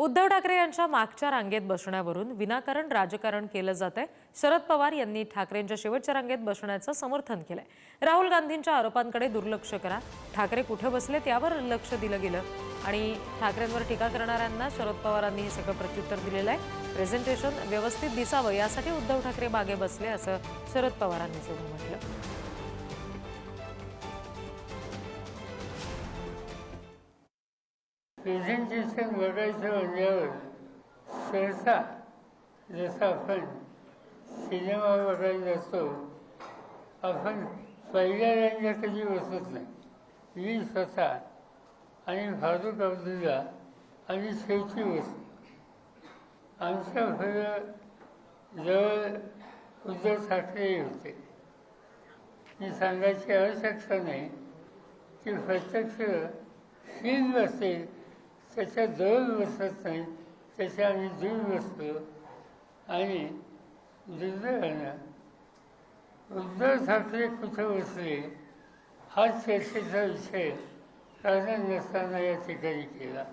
उद्धव ठाकरे यांच्या मागच्या रांगेत बसण्यावरून विनाकारण राजकारण केलं जातंय। शरद पवार यांनी ठाकरेंच्या शेवटच्या रांगेत बसण्याचं समर्थन केलंय। राहुल गांधींच्या आरोपांकडे दुर्लक्ष करा, ठाकरे कुठे बसले त्यावर लक्ष दिलं गेलं आणि ठाकरेंवर टीका करणाऱ्यांना शरद पवारांनी हे सगळं प्रत्युत्तर दिलेलं आहे। प्रेझेंटेशन व्यवस्थित दिसावं यासाठी उद्धव ठाकरे मागे बसले असं शरद पवारांनी सुद्धा म्हटलं। प्रेझेंटेशन बघायचं म्हणल्यावर सहसा जसं आपण सिनेमा बघायला असतो, आपण पहिल्या रांगेत कधी बसत नाही। मी स्वतः आणि फारुख अब्दुल्ला आणि शेवटी बसतो। आमच्या जवळ उद्धव ठाकरे होते। मी सांगायची आवश्यकता नाही की प्रत्यक्ष सीन बसते त्याच्या जवळ बसत नाही, त्याच्या आम्ही दूर बसतो। आणि दुर्दैवानं उद्धव ठाकरे कुठं बसले हा चर्चेचा विषय कारण नसताना या ठिकाणी केला।